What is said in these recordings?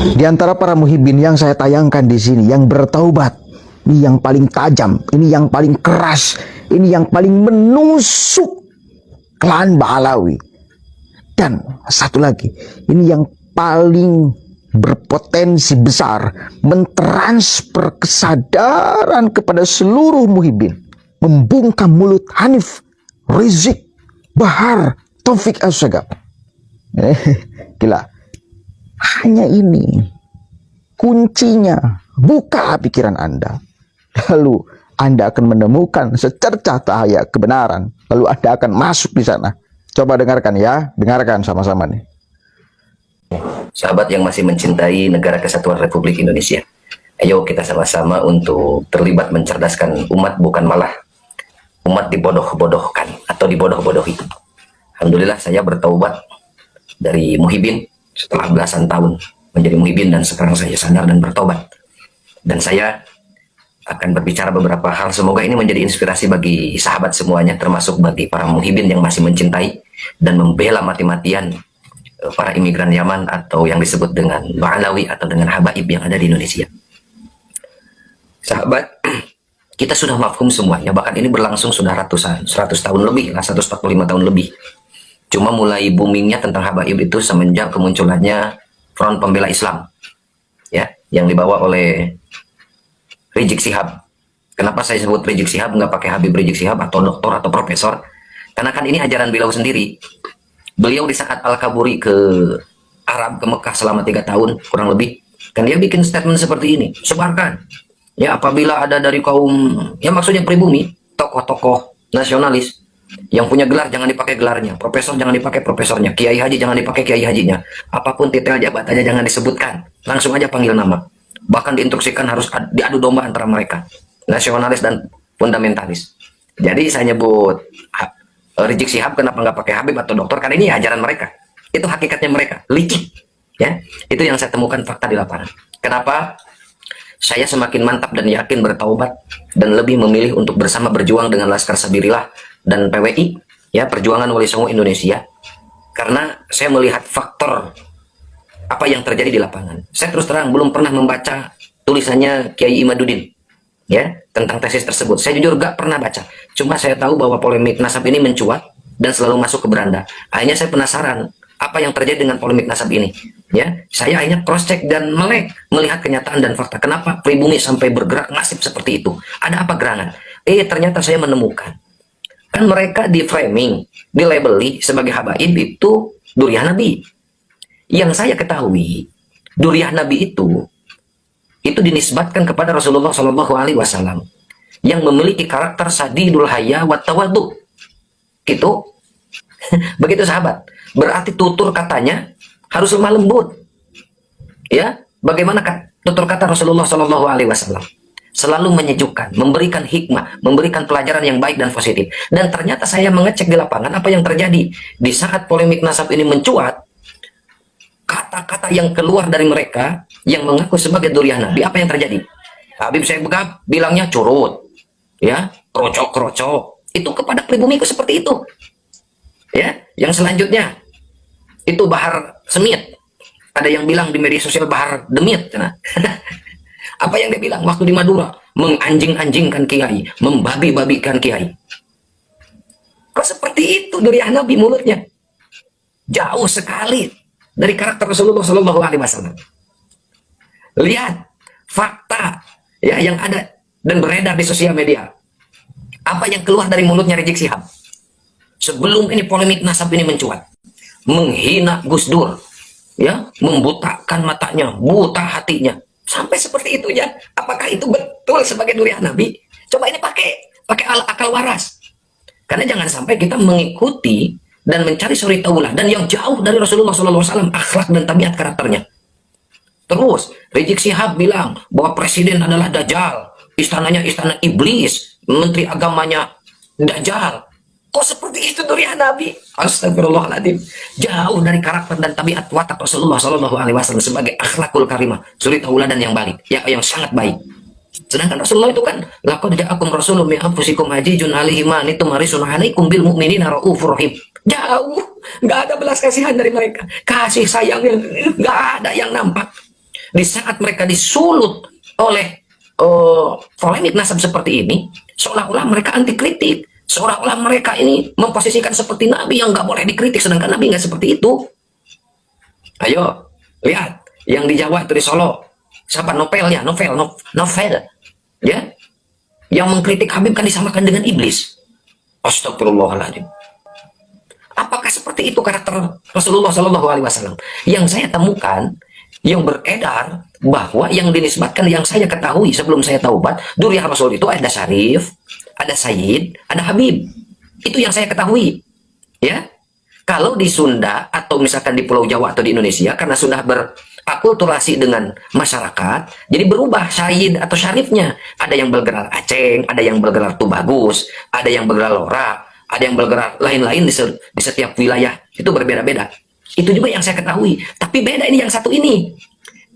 Di antara para muhibin yang saya tayangkan di sini, yang bertaubat, ini yang paling tajam, ini yang paling keras, ini yang paling menusuk klan Ba'alawi. Dan satu lagi, ini yang paling berpotensi besar mentransfer kesadaran kepada seluruh muhibin, membungkam mulut Hanif, Rizik, Bahar, Taufik As-Sagaf. Gila. Hanya ini kuncinya. Buka pikiran Anda, lalu Anda akan menemukan secercah cahaya kebenaran, lalu Anda akan masuk di sana. Coba dengarkan ya, dengarkan sama-sama nih. Sahabat yang masih mencintai Negara Kesatuan Republik Indonesia, ayo kita sama-sama untuk terlibat mencerdaskan umat, bukan malah umat dibodoh-bodohkan atau dibodoh-bodohi. Alhamdulillah saya bertaubat dari muhibin setelah belasan tahun menjadi muhibin, dan sekarang saya sadar dan bertobat. Dan saya akan berbicara beberapa hal, semoga ini menjadi inspirasi bagi sahabat semuanya, termasuk bagi para muhibin yang masih mencintai dan membela mati-matian para imigran Yaman atau yang disebut dengan Ba'alawi atau dengan habaib yang ada di Indonesia. Sahabat, kita sudah mafhum semuanya, bahkan ini berlangsung sudah 100 tahun lebih lah, 145 tahun lebih. Cuma mulai boomingnya tentang habaib itu semenjak kemunculannya Front Pembela Islam, ya, yang dibawa oleh Rizik Syihab. Kenapa saya sebut Rizik Syihab, nggak pakai Habib Rizik Syihab atau doktor atau profesor? Karena kan ini ajaran beliau sendiri. Beliau di saat Al-Kaburi ke Arab, ke Mekah selama 3 tahun kurang lebih, kan dia bikin statement seperti ini, sebarkan ya, apabila ada dari kaum, ya maksudnya pribumi, tokoh-tokoh nasionalis yang punya gelar jangan dipakai gelarnya, profesor jangan dipakai profesornya, kiai haji jangan dipakai kiai hajinya, apapun titel jabatannya jangan disebutkan, langsung aja panggil nama. Bahkan diinstruksikan harus diadu domba antara mereka, nasionalis dan fundamentalis. Jadi saya nyebut Rizik Syihab kenapa nggak pakai Habib atau dokter, karena ini ajaran mereka, itu hakikatnya mereka, licik ya. Itu yang saya temukan fakta di lapangan. Kenapa saya semakin mantap dan yakin bertaubat dan lebih memilih untuk bersama berjuang dengan Laskar Sabirillah dan PWI, ya, Perjuangan Wali Songo Indonesia, karena saya melihat faktor apa yang terjadi di lapangan. Saya terus terang belum pernah membaca tulisannya Kiai Imaduddin, ya, tentang tesis tersebut. Saya jujur gak pernah baca. Cuma saya tahu bahwa polemik nasab ini mencuat dan selalu masuk ke beranda. Akhirnya saya penasaran apa yang terjadi dengan polemik nasab ini. Ya, saya akhirnya cross check dan melek melihat kenyataan dan fakta. Kenapa pribumi sampai bergerak masif seperti itu? Ada apa gerangan? Ternyata saya menemukan. Kan mereka di framing, dilabeli sebagai habaib itu duriah Nabi. Yang saya ketahui, duriah Nabi itu dinisbatkan kepada Rasulullah Shallallahu Alaihi Wasallam yang memiliki karakter sadidul haya wa tawadu. Gitu. Begitu sahabat. Berarti tutur katanya harus lemah lembut. Ya, bagaimana tutur kata Rasulullah Shallallahu Alaihi Wasallam? Selalu menyejukkan, memberikan hikmah, memberikan pelajaran yang baik dan positif. Dan ternyata saya mengecek di lapangan apa yang terjadi di saat polemik nasab ini mencuat. Kata-kata yang keluar dari mereka yang mengaku sebagai duriah Nabi, apa yang terjadi? Habib Syekh Begab bilangnya curut, ya, krocok-krocok. Itu kepada pribumiku seperti itu. Ya, yang selanjutnya itu Bahar Semit. Ada yang bilang di media sosial Bahar Demit. Nah. Apa yang dia bilang waktu di Madura? Menganjing-anjingkan kiai, membabi-babikan kiai. Kok seperti itu duriah Nabi mulutnya? Jauh sekali dari karakter Rasulullah Shallallahu Alaihi Wasallam. Lihat fakta ya yang ada dan beredar di sosial media. Apa yang keluar dari mulutnya Rizik Syihab sebelum ini polemik nasab ini mencuat? Menghina Gus Dur, ya, membutakan matanya, buta hatinya, sampai seperti itu ya. Apakah itu betul sebagai duriah Nabi? Coba ini pakai akal waras. Karena jangan sampai kita mengikuti dan mencari suri taulah dan yang jauh dari Rasulullah SAW akhlak dan tabiat karakternya. Terus Rizik Syihab bilang bahwa presiden adalah Dajjal, istananya istana iblis, menteri agamanya Dajjal. Kok seperti itu duriah Nabi? Astagfirullahaladzim. Jauh dari karakter dan tabiat watak Rasulullah SAW sebagai akhlakul karimah, suri tauladan yang baik, yang sangat baik. Sedangkan Rasulullah itu kan laqad ja'akum rasulun min anfusikum azizun 'alaihi ma antum harisun 'alaikum bil mu'minina raufur rahim. Jauh, nggak ada belas kasihan dari mereka. Kasih sayangnya nggak ada yang nampak. di saat mereka disulut oleh polemik nasab seperti ini, seolah-olah mereka anti kritik, seolah-olah mereka ini memposisikan seperti Nabi yang nggak boleh dikritik, sedangkan Nabi nggak seperti itu. Ayo lihat yang di Jawa itu di Solo, siapa novelnya, novel, ya, yang mengkritik Habib kan disamakan dengan iblis. Astagfirullahaladzim. Apakah seperti itu karakter Rasulullah Shallallahu Alaihi Wasallam? Yang saya temukan, yang beredar bahwa yang dinisbatkan, yang saya ketahui sebelum saya taubat, Duriah Rasul itu ada Syarif, ada Sayyid, ada Habib. Itu yang saya ketahui. Ya, kalau di Sunda atau misalkan di Pulau Jawa atau di Indonesia, karena sudah berakulturasi dengan masyarakat, jadi berubah Sayyid atau Syarifnya. Ada yang bergelar Aceng, ada yang bergelar Tubagus, ada yang bergelar Lora, ada yang bergerak lain-lain di setiap wilayah, itu berbeda-beda. Itu juga yang saya ketahui. Tapi beda ini yang satu ini.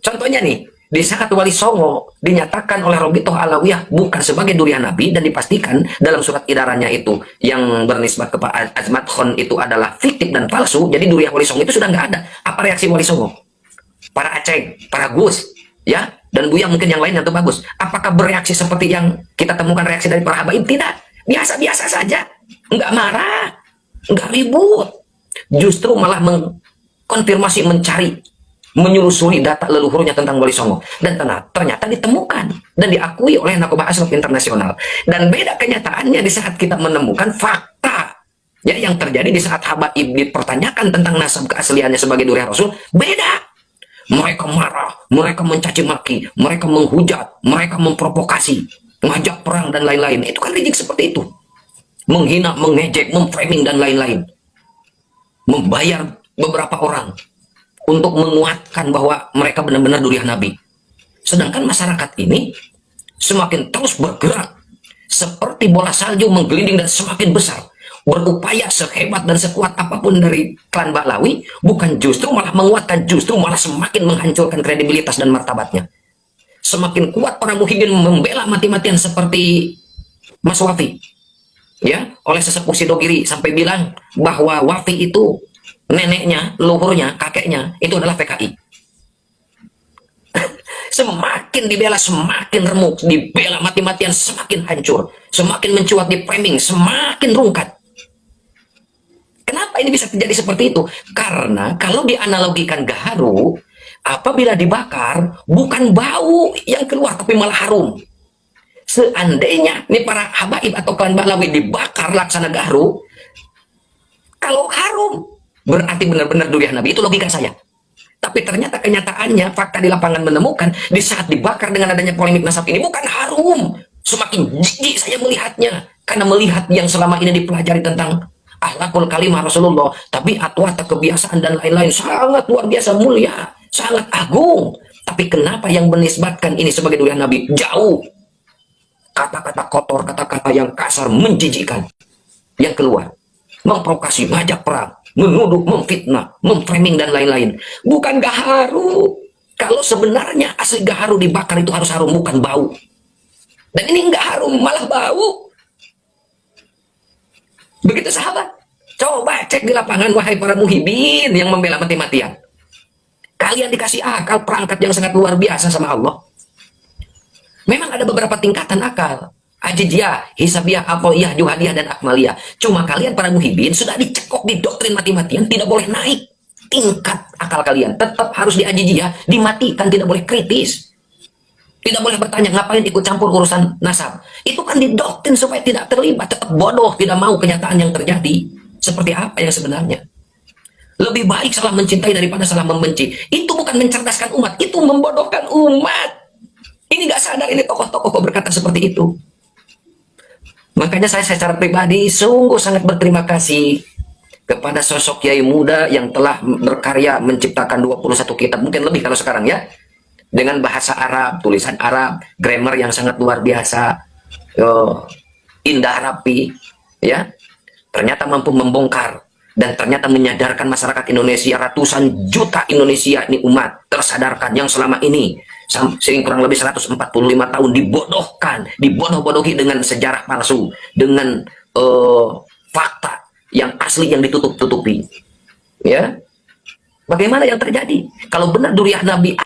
Contohnya nih, di saat Wali Songo dinyatakan oleh Robitoh Alawiyah bukan sebagai durian Nabi, dan dipastikan dalam surat idarannya itu yang bernisbat kepada Azmat Khon itu adalah fiktif dan palsu, jadi durian Wali Songo itu sudah nggak ada. Apa reaksi Wali Songo? Para Aceh, para Gus, ya, dan Buya mungkin yang lain yang tuh bagus. Apakah bereaksi seperti yang kita temukan reaksi dari para habaib? Tidak. Biasa-biasa saja, nggak marah, nggak ribut, justru malah mengkonfirmasi, mencari, menyusuri data leluhurnya tentang Wali Songo, dan ternyata ditemukan dan diakui oleh Nakobah Ashraf Internasional. Dan beda kenyataannya di saat kita menemukan fakta, ya, yang terjadi di saat habaib dipertanyakan tentang nasab keasliannya sebagai duriah Rasul, beda. Mereka marah, mereka mencaci maki, mereka menghujat, mereka memprovokasi, ngajak perang dan lain-lain. Itu kan rijik seperti itu. Menghina, mengejek, memframing dan lain-lain. Membayar beberapa orang untuk menguatkan bahwa mereka benar-benar duriah Nabi. Sedangkan masyarakat ini semakin terus bergerak seperti bola salju menggelinding dan semakin besar. Berupaya sehebat dan sekuat apapun dari klan Ba'lawi, bukan justru malah menguatkan, justru malah semakin menghancurkan kredibilitas dan martabatnya. Semakin kuat para muhyiddin membela mati-matian seperti Mas Wafi, ya, oleh sesepuh Sidogiri sampai bilang bahwa Wafi itu neneknya, leluhurnya, kakeknya itu adalah PKI. Semakin dibela semakin remuk, dibela mati-matian semakin hancur, semakin mencuat di framing, semakin rungkat. Kenapa ini bisa terjadi seperti itu? Karena kalau dianalogikan gaharu, apabila dibakar, bukan bau yang keluar, tapi malah harum. Seandainya nih para habaib atau klan Ba'lawi dibakar laksana gaharu, kalau harum, berarti benar-benar duriah Nabi. Itu logika saya. Tapi ternyata kenyataannya, fakta di lapangan menemukan, di saat dibakar dengan adanya polemik nasab ini, bukan harum. Semakin jijik saya melihatnya. Karena melihat yang selama ini dipelajari tentang akhlakul kalimah Rasulullah, tabiat, watak, kebiasaan dan lain-lain sangat luar biasa mulia, sangat agung. Tapi kenapa yang menisbatkan ini sebagai durian Nabi? Jauh. Kata-kata kotor, kata-kata yang kasar, menjijikkan yang keluar, memprovokasi, ngajak perang, menuduh, memfitnah, memframing dan lain-lain. Bukan gaharu. Kalau sebenarnya asli gaharu dibakar itu harus harum, bukan bau. Dan ini enggak harum, malah bau. Begitu sahabat, coba cek di lapangan, wahai para muhibin yang membela mati-matian. Kalian dikasih akal perangkat yang sangat luar biasa sama Allah. Memang ada beberapa tingkatan akal. Ajijiyah, hisabiyah, aqoiyah, juhadiyah, dan akmaliyah. Cuma kalian para muhibin sudah dicekok di doktrin mati-matian, tidak boleh naik tingkat akal kalian. Tetap harus di ajijiyah, dimatikan, tidak boleh kritis. Tidak boleh bertanya, ngapain ikut campur urusan nasab? Itu kan didoktrin supaya tidak terlibat, tetap bodoh, tidak mau kenyataan yang terjadi. Seperti apa yang sebenarnya? Lebih baik salah mencintai daripada salah membenci. Itu bukan mencerdaskan umat, itu membodohkan umat. Ini gak sadar, ini tokoh-tokoh berkata seperti itu. Makanya saya secara pribadi sungguh sangat berterima kasih kepada sosok Kiai muda yang telah berkarya menciptakan 21 kitab, mungkin lebih kalau sekarang ya. Dengan bahasa Arab, tulisan Arab, grammar yang sangat luar biasa, indah rapi, ya. Ternyata mampu membongkar dan ternyata menyadarkan masyarakat Indonesia, ratusan juta Indonesia ini umat tersadarkan yang selama ini kurang lebih 145 tahun dibodohkan, dibodoh-bodohi dengan sejarah palsu, dengan fakta yang asli yang ditutup-tutupi. Ya. Bagaimana yang terjadi? Kalau benar duriah Nabi